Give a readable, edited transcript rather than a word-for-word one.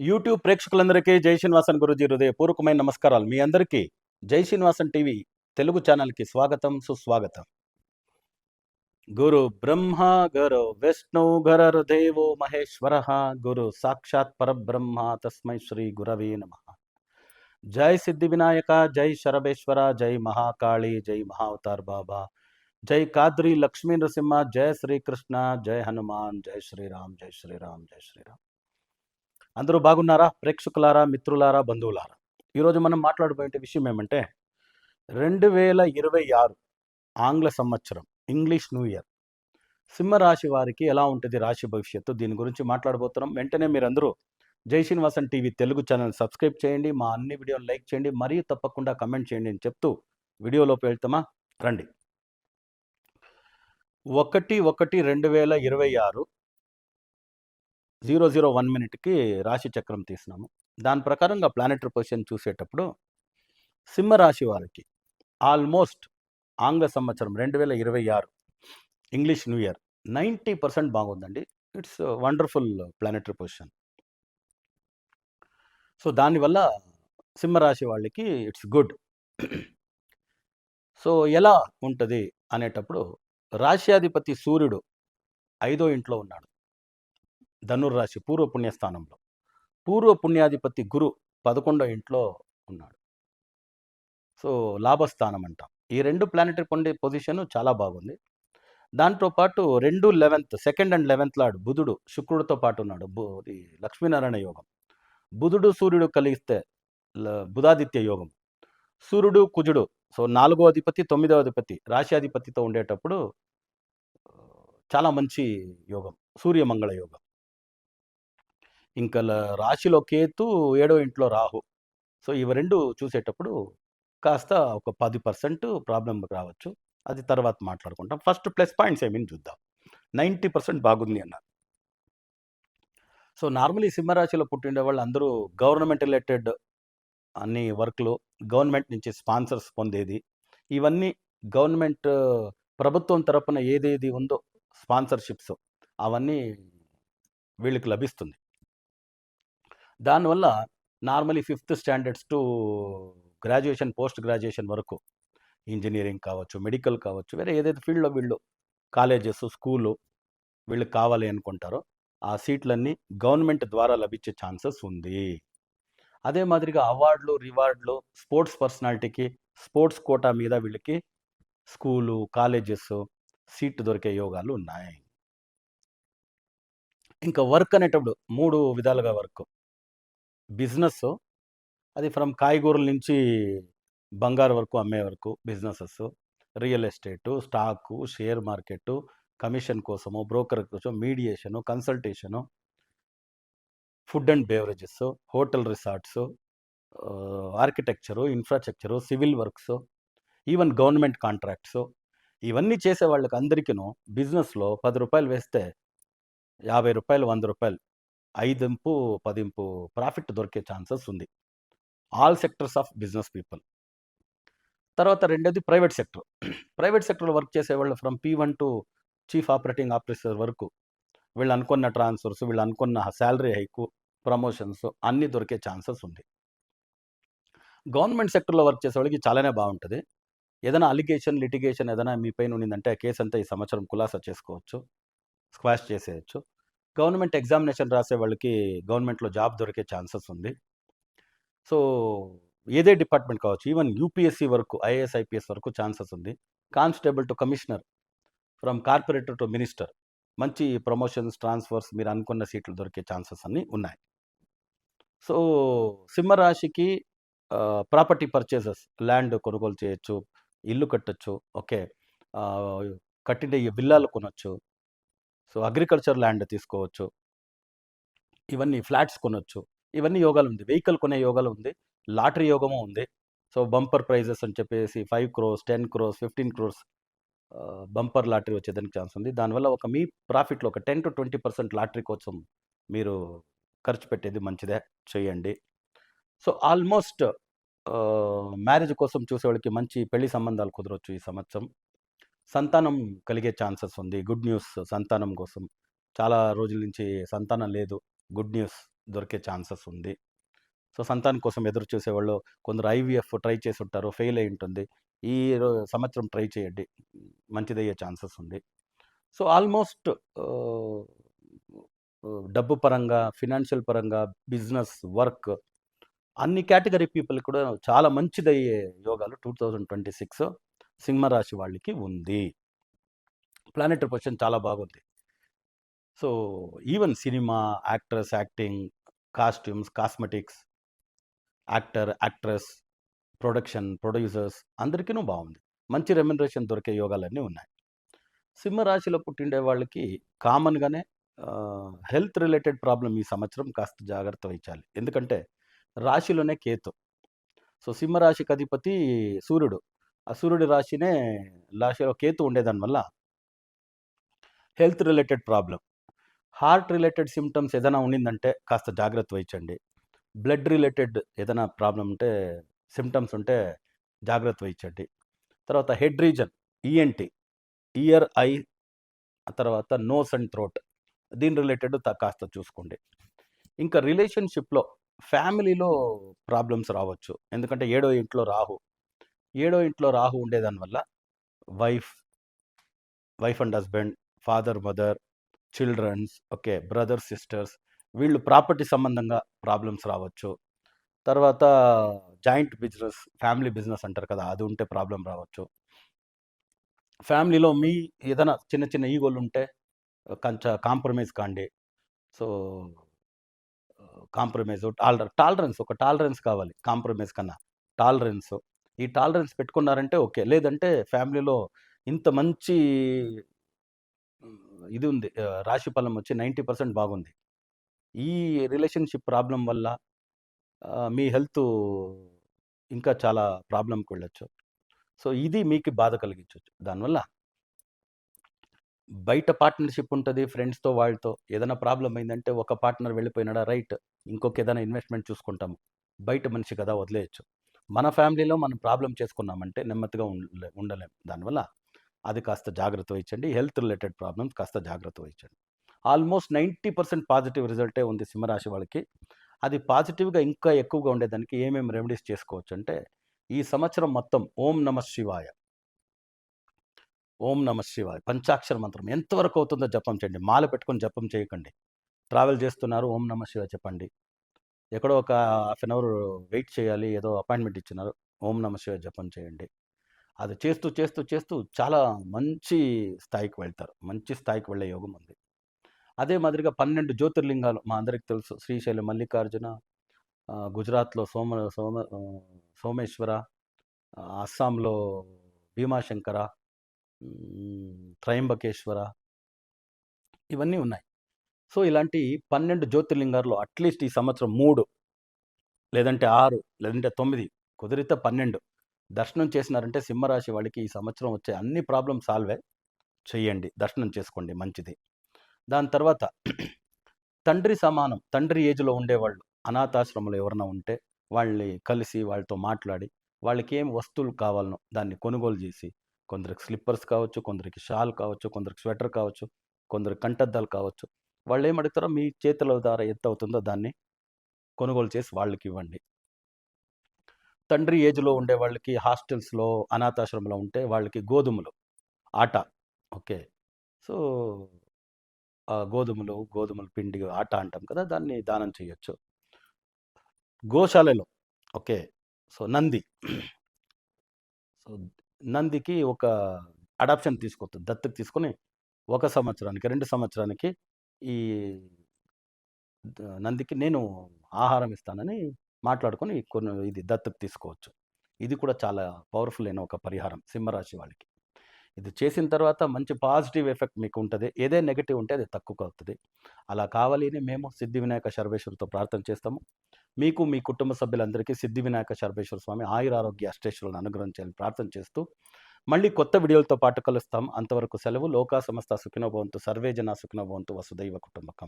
YouTube ప్రేక్షకులందరికీ జై శ్రీనివాసన్ గురుజీ హృదయపూర్వకమైన నమస్కారాలు. మీ అందరికీ జై శ్రీనివాసన్ టీవీ తెలుగు ఛానల్కి స్వాగతం, సుస్వాగతం. గురు బ్రహ్మ గురు విష్ణు గురుర్దేవో మహేశ్వర గురు సాక్షాత్ పరబ్రహ్మ తస్మై శ్రీ గురవే నమః. జై సిద్ధి వినాయక, జై శరభేశ్వర, జై మహాకాళి, జై మహావతార్ బాబా, జై కాద్రి లక్ష్మీ నరసింహ, జై శ్రీకృష్ణ, జై హనుమాన్, జై శ్రీరామ్, జై శ్రీరామ్, జై శ్రీరామ్. అందరూ బాగున్నారా? ప్రేక్షకులారా, మిత్రులారా, బంధువులారా, ఈరోజు మనం మాట్లాడబోయే విషయం ఏమంటే 2026 ఆంగ్ల సంవత్సరం, ఇంగ్లీష్ న్యూ ఇయర్ సింహరాశి వారికి ఎలా ఉంటుంది రాశి భవిష్యత్తు, దీని గురించి మాట్లాడబోతున్నాం. వెంటనే మీరందరూ జై Srinivasan TV Telugu channel subscribe చేయండి, మా అన్ని వీడియోలు లైక్ చేయండి, మరియు తప్పకుండా కమెంట్ చేయండి అని చెప్తూ వీడియోలోకి వెళ్తామా? రండి. 1/1/2026 001 మినిట్కి రాశి చక్రం తీసినాము. దాని ప్రకారంగా ప్లానెటరీ పొజిషన్ చూసేటప్పుడు సింహరాశి వారికి ఆల్మోస్ట్ ఆంగ్ల సంవత్సరం 2026 ఇంగ్లీష్ న్యూ ఇయర్ 90% బాగుందండి. It's wonderful planetary position. So దానివల్ల సింహరాశి వాళ్ళకి ఇట్స్ గుడ్. సో ఎలా ఉంటుంది అనేటప్పుడు రాశ్యాధిపతి సూర్యుడు 5వ ఇంట్లో ఉన్నాడు, ధనుర్రాశి పూర్వ పుణ్యస్థానంలో. పూర్వ పుణ్యాధిపతి గురు 11వ ఇంట్లో ఉన్నాడు. సో లాభస్థానం అంటాం. ఈ రెండు ప్లానెటరీ పొజిషన్ చాలా బాగుంది. దాంతో పాటు 2, 11th, 2nd and 11th lord బుధుడు శుక్రుడితో పాటు ఉన్నాడు. లక్ష్మీనారాయణ యోగం. బుధుడు సూర్యుడు కలిస్తే బుధాదిత్య యోగం. సూర్యుడు కుజుడు, సో 4వ అధిపతి 9వ అధిపతి రాశ్యాధిపతితో ఉండేటప్పుడు చాలా మంచి యోగం, సూర్యమంగళ యోగం. ఇంకా రాశిలో కేతు, 7వ ఇంట్లో రాహు. సో ఇవి రెండు చూసేటప్పుడు కాస్త ఒక 10% ప్రాబ్లం రావచ్చు. అది తర్వాత మాట్లాడుకుంటాం. ఫస్ట్ ప్లస్ పాయింట్స్ ఏమని చూద్దాం. 90% బాగుంది అన్నారు. సో నార్మలీ సింహరాశిలో పుట్టిండే వాళ్ళు అందరూ గవర్నమెంట్ రిలేటెడ్ అన్ని వర్క్లు, గవర్నమెంట్ నుంచి స్పాన్సర్స్ పొందేది, ఇవన్నీ గవర్నమెంట్ ప్రభుత్వం తరపున ఏదేది ఉందో స్పాన్సర్షిప్స్ అవన్నీ వీళ్ళకి లభిస్తుంది. దానివల్ల normally 5th standards to graduation, post graduation వరకు ఇంజనీరింగ్ కావచ్చు, మెడికల్ కావచ్చు, వేరే ఏదైతే ఫీల్డ్లో వీళ్ళు కాలేజెస్, స్కూలు వీళ్ళకి కావాలి అనుకుంటారో ఆ సీట్లన్నీ గవర్నమెంట్ ద్వారా లభించే ఛాన్సెస్ ఉంది. అదే మాదిరిగా అవార్డులు, రివార్డులు, స్పోర్ట్స్ పర్సనాలిటీకి స్పోర్ట్స్ కోటా మీద వీళ్ళకి స్కూలు, కాలేజెస్ సీట్ దొరికే యోగాలు ఉన్నాయి. ఇంకా వర్క్ అనేటప్పుడు 3 విధాలుగా వర్క్. బిజినెస్, అది ఫ్రమ్ కాయగూరల నుంచి బంగారు వరకు అమ్మే వరకు businesses, real estate, stock, share market, commission కోసము, బ్రోకర్ కోసం, mediation, consultation, food and beverages, hotel resorts, architecture, infrastructure, civil works, even government contracts, ఇవన్నీ చేసే వాళ్ళకి అందరికీను బిజినెస్లో 10 రూపాయలు వేస్తే 50 రూపాయలు, 100 రూపాయలు, 5 10 ప్రాఫిట్ దొరికే ఛాన్సెస్ ఉంది. All sectors of business people. తర్వాత రెండోది ప్రైవేట్ సెక్టర్. ప్రైవేట్ సెక్టర్లో వర్క్ చేసేవాళ్ళు from P1 to chief operating officer వరకు వీళ్ళు అనుకున్న ట్రాన్స్ఫర్స్, వీళ్ళు అనుకున్న శాలరీ హైకు, ప్రమోషన్స్ అన్నీ దొరికే ఛాన్సెస్ ఉంది. గవర్నమెంట్ సెక్టర్లో వర్క్ చేసే వాళ్ళకి చాలానే బాగుంటుంది. ఏదైనా అలిగేషన్, లిటిగేషన్ ఏదైనా మీ పైన ఉండిందంటే ఆ కేసు అంతా ఈ సంవత్సరం ఖులాసా చేసుకోవచ్చు, స్క్వాష్ చేసేయచ్చు. గవర్నమెంట్ ఎగ్జామినేషన్ రాసే వాళ్ళకి గవర్నమెంట్లో జాబ్ దొరికే ఛాన్సెస్ ఉంది. సో ఏదే డిపార్ట్మెంట్ కావచ్చు, ఈవెన్ యూపీఎస్సీ వరకు, ఐఏఎస్, ఐపీఎస్ వరకు ఛాన్సెస్ ఉంది. Constable to commissioner, from corporator to minister, మంచి ప్రమోషన్స్, ట్రాన్స్ఫర్స్, మీరు అనుకున్న సీట్లు దొరికే ఛాన్సెస్ అన్నీ ఉన్నాయి. సో సింహరాశికి ప్రాపర్టీ పర్చేసెస్, ల్యాండ్ కొనుగోలు చేయొచ్చు, ఇల్లు కట్టచ్చు, ఓకే, కట్టిన విల్లాలు కొనొచ్చు, సో అగ్రికల్చర్ ల్యాండ్ తీసుకోవచ్చు, ఇవన్నీ ఫ్లాట్స్ కొనొచ్చు, ఇవన్నీ యోగాలు ఉంది. వెహికల్ కొనే యోగాలు ఉంది, లాటరీ యోగము ఉంది. సో బంపర్ ప్రైజెస్ అని చెప్పేసి 5 crores, 10 crores, 15 crores bumper lottery వచ్చేదానికి ఛాన్స్ ఉంది. దానివల్ల ఒక మీ ప్రాఫిట్లో ఒక 10 to 20% లాటరీ కోసం మీరు ఖర్చు పెట్టేది మంచిదే, చేయండి. సో ఆల్మోస్ట్ మ్యారేజ్ కోసం చూసేవాళ్ళకి మంచి పెళ్లి సంబంధాలు కుదరవచ్చు ఈ సంవత్సరం. సంతానం కలిగే ఛాన్సెస్ ఉంది. గుడ్ న్యూస్ సంతానం కోసం. చాలా రోజుల నుంచి సంతానం లేదు, గుడ్ న్యూస్ దొరికే ఛాన్సెస్ ఉంది. సో, సంతానం కోసం ఎదురు చూసేవాళ్ళు కొందరు ఐవీఎఫ్ ట్రై చేసి ఉంటారు. ఫెయిల్ అయ్యి ఉంటుంది. ఈ సంవత్సరం ట్రై చేయండి. మంచిదయ్యే ఛాన్సెస్ ఉంది. సో, ఆల్మోస్ట్ ఆహ్, డబ్బు పరంగా, ఫినాన్షియల్ పరంగా, బిజినెస్, వర్క్ అన్ని కేటగరీ పీపుల్ కూడా చాలా మంచిదయ్యే యోగాలు 2026 సింహరాశి వాళ్ళకి ఉంది. ప్లానెటరీ పొజిషన్ చాలా బాగుంది. So, even cinema, actors, acting, costumes, cosmetics, actor, actress, production, producers అందరికీను బాగుంది. మంచి రెమ్యునరేషన్ దొరికే యోగాలన్నీ ఉన్నాయి. సింహరాశిలో పుట్టిండే వాళ్ళకి కామన్‌గానే హెల్త్ రిలేటెడ్ ప్రాబ్లమ్ ఈ సంవత్సరం కాస్త జాగ్రత్త వహించాలి. ఎందుకంటే రాశిలోనే కేతు. సో, సింహరాశికి అధిపతి సూర్యుడు. ఆ సూర్యుడి రాశిలో కేతు ఉండేదాని వల్ల health related problem. Heart related symptoms ఏదైనా ఉండిందంటే కాస్త జాగ్రత్త వహించండి. బ్లడ్ రిలేటెడ్ ఏదైనా ప్రాబ్లమ్ ఉంటే, సింప్టమ్స్ ఉంటే జాగ్రత్త వహించండి. తర్వాత head region, ENT, year, I, తర్వాత నోస్ అండ్ థ్రోట్ దీని రిలేటెడ్ కాస్త చూసుకోండి. ఇంకా రిలేషన్‌షిప్‌లో, ఫ్యామిలీలో ప్రాబ్లమ్స్ రావచ్చు. ఎందుకంటే ఏడో ఇంట్లో రాహు ఉండేదాని వల్ల wife and husband, father, mother, childrens, okay, brothers, sisters వీళ్ళు ప్రాపర్టీ సంబంధంగా ప్రాబ్లమ్స్ రావచ్చు. తర్వాత జాయింట్ బిజినెస్, ఫ్యామిలీ బిజినెస్ అంటారు కదా! అది ఉంటే ప్రాబ్లమ్ రావచ్చు. ఫ్యామిలీలో మీ ఏదైనా చిన్న చిన్న ఈగోలుంటే కొంచెం కాంప్రమైజ్ కాండి. సో, కాంప్రమైజ్, టాలరెన్స్ కావాలి కాంప్రమైజ్ కన్నా. టాలరెన్స్. ఈ టాలరెన్స్ పెట్టుకున్నారంటే ఓకే. లేదంటే ఫ్యామిలీలో ఇంత మంచి ఇది ఉంది. రాశి ఫలం వచ్చి 90% బాగుంది. ఈ రిలేషన్‌షిప్ ప్రాబ్లమ్ వల్ల మీ హెల్తు ఇంకా చాలా ప్రాబ్లమ్‌కి వెళ్ళొచ్చు. సో, ఇది మీకు బాధ కలిగించొచ్చు. దానివల్ల బయట పార్ట్నర్‌షిప్ ఉంటది ఫ్రెండ్స్‌తో వాళ్ళతో. ఏదైనా ప్రాబ్లమ్ అయిందంటే ఒక పార్ట్నర్ వెళ్ళిపోయినాడా రైట్. ఇంకొక ఏదైనా ఇన్వెస్ట్‌మెంట్ చూసుకుంటాము. బయట మనిషి కదా! వదిలేయొచ్చు. మన ఫ్యామిలీలో మనం ప్రాబ్లమ్ చేసుకున్నామంటే నెమ్మదిగా ఉండలేం. దానివల్ల అది కాస్త జాగ్రత్త వహించండి. హెల్త్ రిలేటెడ్ ప్రాబ్లమ్స్ కాస్త జాగ్రత్త వహించండి. ఆల్మోస్ట్ 90% పాజిటివ్ రిజల్టే ఉంది సింహరాశి వాళ్ళకి. అది పాజిటివ్‌గా ఇంకా ఎక్కువగా ఉండేదానికి ఏమేమి రెమెడీస్ చేసుకోవచ్చంటే, ఈ సంవత్సరం మొత్తం ఓం నమః శివాయ, ఓం నమః శివాయ పంచాక్షర మంత్రం ఎంతవరకు అవుతుందో జపం చేయండి. మాల పెట్టుకొని జపం చేయకండి. ట్రావెల్ చేస్తున్నారు ఓం నమః శివాయ చెప్పండి. ఎక్కడో ఒక హాఫ్ అన్ అవర్ వెయిట్ చేయాలి. ఏదో అపాయింట్మెంట్ ఇచ్చినారు. ఓం నమః శివాయ జపం చేయండి. అది చేస్తూ చాలా మంచి స్థాయికి వెళ్తారు. మంచి స్థాయికి వెళ్ళే యోగం ఉంది. అదే మాదిరిగా 12 జ్యోతిర్లింగాలు మా అందరికి తెలుసు. శ్రీశైలం మల్లికార్జున, గుజరాత్‌లో సోమేశ్వర, అస్సాంలో భీమాశంకర, త్రయంబకేశ్వర ఇవన్నీ ఉన్నాయి. సో, ఇలాంటి 12 జ్యోతిర్లింగాల్లో అట్‌లీస్ట్ ఈ సంవత్సరం 3 లేదంటే 6 లేదంటే 9 కుదిరితే 12 దర్శనం చేసినారంటే సింహరాశి వాళ్ళకి ఈ సంవత్సరం వచ్చే అన్ని ప్రాబ్లమ్ సాల్వే. చెయ్యండి. దర్శనం చేసుకోండి మంచిది. దాని తర్వాత తండ్రి సమానం, తండ్రి ఏజ్‌లో ఉండేవాళ్ళు అనాథాశ్రమంలో ఎవరైనా ఉంటే వాళ్ళని కలిసి వాళ్ళతో మాట్లాడి వాళ్ళకేం వస్తువులు కావాలనో దాన్ని కొనుగోలు చేసి, కొందరికి స్లిప్పర్స్ కావచ్చు, కొందరికి షాల్ కావచ్చు, కొందరికి స్వెటర్ కావచ్చు, కొందరికి కంటద్దాలు కావచ్చు. వాళ్ళేమడుగుతారో మీ చేతుల ద్వారా ఎంత అవుతుందో దాన్ని కొనుగోలు చేసి వాళ్ళకివ్వండి. తండ్రి ఏజ్‌లో ఉండే వాళ్ళకి హాస్టల్స్‌లో, అనాథాశ్రమంలో ఉంటే వాళ్ళకి గోధుమలు, ఆట, ఓకే. సో, గోధుమల పిండి ఆట అంటాం కదా! దాన్ని దానం చేయొచ్చు. గోశాలలో, ఓకే. సో, నంది. సో, నందికి ఒక అడాప్షన్ దత్తత తీసుకొని 1 సంవత్సరానికి, 2 సంవత్సరానికి ఈ నందికి నేను ఆహారం ఇస్తానని మాట్లాడుకొని ఇది దత్తత తీసుకోవచ్చు. ఇది కూడా చాలా పవర్‌ఫుల్ అయిన ఒక పరిహారం సింహరాశి వాళ్ళకి. ఇది చేసిన తర్వాత మంచి పాజిటివ్ ఎఫెక్ట్ మీకు ఉంటది. ఏదే నెగెటివ్ ఉంటే అది తక్కువవుతది. అలా కావాలి అని మేము సిద్ధి వినాయక శర్వేశ్వరుడితో ప్రార్థన చేస్తాము. మీకు, మీ కుటుంబ సభ్యులందరికీ సిద్ధి వినాయక శర్వేశ్వర స్వామి ఆయురారోగ్య అష్టైశ్వర్యాలను అనుగ్రహించాలని ప్రార్థన చేస్తూ, మళ్ళీ కొత్త వీడియోలతో పాటు కలుస్తాం. అంతవరకు సెలవు. లోకా సమస్త సుఖినో భవంతు. సర్వే జనా సుఖినో భవంతు. వసుదైవ కుటుంబకం.